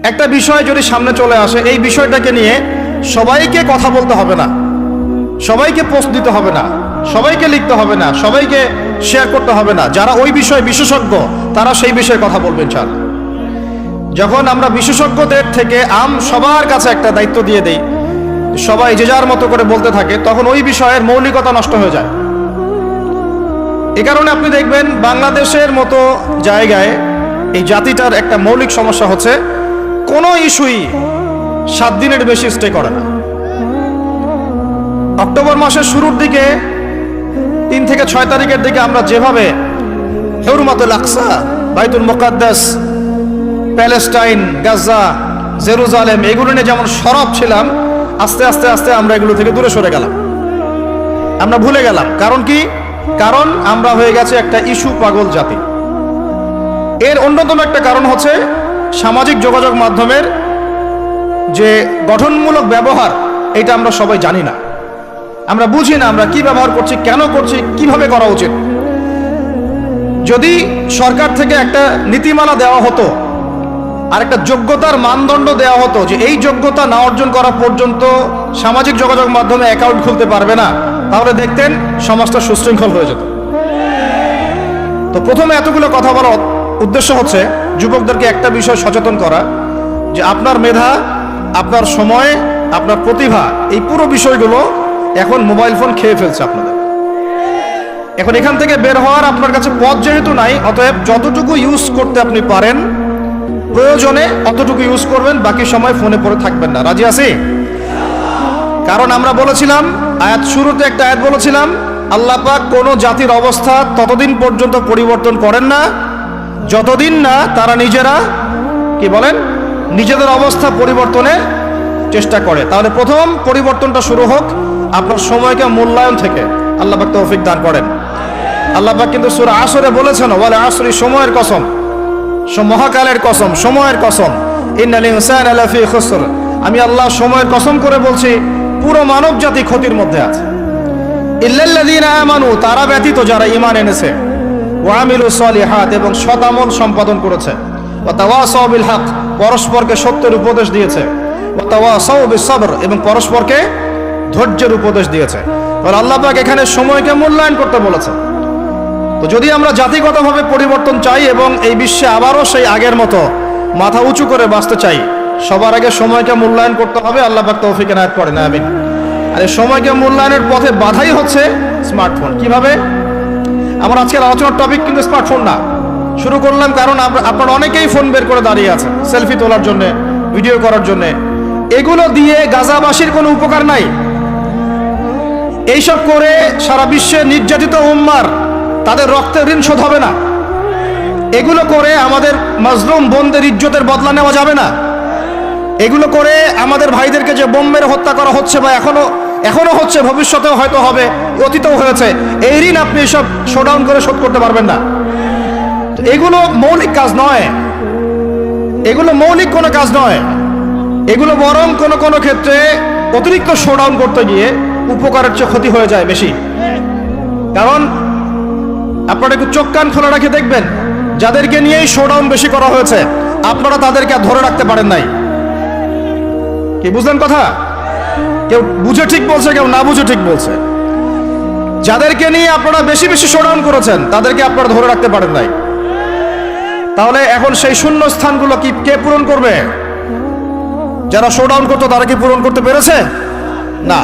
একটা বিষয় যদি সামনে চলে আসে, এই বিষয়টাকে নিয়ে সবাইকে কথা বলতে হবে না, সবাইকে পোস্ট দিতে হবে না, সবাইকে লিখতে হবে না, সবাইকে শেয়ার করতে হবে না। যারা ওই বিষয়ে বিশেষজ্ঞ তারা সেই বিষয়ে কথা বলবেন। ইনশাআল্লাহ যখন আমরা বিশেষজ্ঞদের থেকে সবার কাছে একটা দায়িত্ব দিয়ে দেই, সবাই যে যার মতো করে বলতে থাকে, তখন ওই বিষয়ের মৌলিকতা নষ্ট হয়ে যায়। এ কারণে আপনি দেখবেন বাংলাদেশের মতো জায়গায় এই জাতিটার একটা মৌলিক সমস্যা হচ্ছে, কোনো ইস্যুই 7 দিনের বেশি স্টে করে না। অক্টোবর মাসের শুরুর দিকে 3 থেকে 6 তারিখের দিকে আমরা যেভাবে হুরমাতুল আকসা, বাইতুল মুকাদ্দাস, প্যালেস্টাইন, গাজা, জেরুজালেম এগুলো নিয়ে যেমন সরব ছিলাম, আস্তে আস্তে আস্তে আমরা এগুলো থেকে দূরে সরে গেলাম, আমরা ভুলে গেলাম। কারণ কি? কারণ আমরা হয়ে গেছে একটা ইস্যু পাগল জাতি। এর অন্যতম একটা কারণ হচ্ছে সামাজিক যোগাযোগ মাধ্যমের যে গঠনমূলক ব্যবহার, এটা আমরা সবাই জানি না, আমরা বুঝি না আমরা কি ব্যবহার করছি, কেন করছি, কিভাবে করা উচিত। যদি সরকার থেকে একটা নীতিমালা দেওয়া হতো আর একটা যোগ্যতার মানদণ্ড দেওয়া হতো যে এই যোগ্যতা না অর্জন করা পর্যন্ত সামাজিক যোগাযোগ মাধ্যমে অ্যাকাউন্ট খুলতে পারবে না, তাহলে দেখতেন সমাজটা সুশৃঙ্খল হয়ে যেত। তো প্রথমে এতগুলো কথা বলার উদ্দেশ্য হচ্ছে যুবকদেরকে একটা বিষয় সচেতন করা, যে আপনার মেধা, আপনার সময়, আপনার প্রতিভা, এই পুরো বিষয়গুলো এখন মোবাইল ফোন খেয়ে ফেলছে আপনাদের। এখন এখান থেকে বের হওয়ার আপনার কাছে পথ যেহেতু নাই, অতএব যতটুকু ইউজ করতে আপনি পারেন প্রয়োজনে অতটুকু ইউজ করবেন, বাকি সময় ফোনে পড়ে থাকবেন না। রাজি আছি? কারণ আমরা বলেছিলাম আয়াত শুরুতে একটা আয়াত বলেছিলাম, আল্লাহ পাক কোনো জাতির অবস্থা ততদিন পর্যন্ত পরিবর্তন করেন না যতদিন না তারা নিজেরা কি বলেন নিজেদের অবস্থা পরিবর্তনের চেষ্টা করে। তাহলে প্রথম পরিবর্তনটা শুরু হোক আপনার সময়কে মূল্যায়ন থেকে। আল্লাহ পাক তৌফিক দান করেন। আল্লাহ পাক কিন্তু সূরা আসরে বলেছেন, ওয়াল আসরি, সময়ের কসম, মহাকালের কসম, সময়ের কসম, ইন্নাল ইনসানা লাফি খুসর, আমি আল্লাহ সময়ের কসম করে বলছি পুরো মানব জাতি ক্ষতির মধ্যে আছে। ইল্লাল্লাযীনা আমানু, তারা ব্যতীত যারা ঈমান এনেছে, ওয়া আমিলুস সলিহাত, এবং সৎ আমল সম্পাদন করেছে, ওয়া তাওয়াসাউ বিল হক, পরস্পরকে সত্যের উপদেশ দিয়েছে, ওয়া তাওয়াসাউ বিস সবর, এবং পরস্পরকে ধৈর্যের উপদেশ দিয়েছে। তাহলে আল্লাহ পাক এখানে সময়কে মূল্যায়ন করতে বলেছে। তো যদি আমরা জাতিগতভাবে পরিবর্তন চাই এবং এই বিশ্বে আবারও সেই আগের মতো মাথা উঁচু করে বাঁচতে চাই, সবার আগে সময়কে মূল্যায়ন করতে হবে। আল্লাহ পাক তৌফিক এনায়েত করেন, আমিন। আর এই সময়কে মূল্যায়নের পথে বাধাই হচ্ছে স্মার্টফোন। কিভাবে? আমার আজকের আলোচনার টপিক কিন্তু স্মার্টফোন না। শুরু করলাম কারণ আপনারা অনেকেই ফোন বের করে দাঁড়িয়ে আছেন সেলফি তোলার জন্য, ভিডিও করার জন্য। এগুলো দিয়ে গাজাবাসীর কোনো উপকার নাই। এইসব করে সারা বিশ্বে নির্যাতিত উম্মার তাদের রক্তের ঋণ শোধ হবে না। এগুলো করে আমাদের মাজলুম বোনদের ইজ্জতের বদলা নেওয়া যাবে না। এগুলো করে আমাদের ভাইদেরকে যে বোম মেরে হত্যা করা হচ্ছে বা এখনো হচ্ছে, ভবিষ্যতেও হয়তো হবে, অতীতেও হয়েছে, এই ঋণ আপনি এসব শোডাউন করে শোধ করতে পারবেন না। এগুলো মৌলিক কাজ নয়, এগুলো মৌলিক কোনো কাজ নয়। এগুলো বরং কোনো ক্ষেত্রে অতিরিক্ত শোডাউন করতে গিয়ে উপকারের চেয়ে ক্ষতি হয়ে যায় বেশি। কারণ আপনারা একটু চোখ কান খোলা রাখে দেখবেন, যাদেরকে নিয়েই শোডাউন বেশি করা হয়েছে আপনারা তাদেরকে আর ধরে রাখতে পারেন নাই। কি বুঝলেন কথা? কেউ বুঝে ঠিক বলছে, কেউ না বুঝে ঠিক বলছে। যাদেরকে নিয়ে আপনারা বেশি বেশি শোডাউন করেছেন তাদেরকে আপনারা ধরে রাখতে পারেন নাই। তাহলে এখন সেই শূন্য স্থানগুলো কি কে পূরণ করবে? যারা শোডাউন করতো তারা কি পূরণ করতে পেরেছে? না।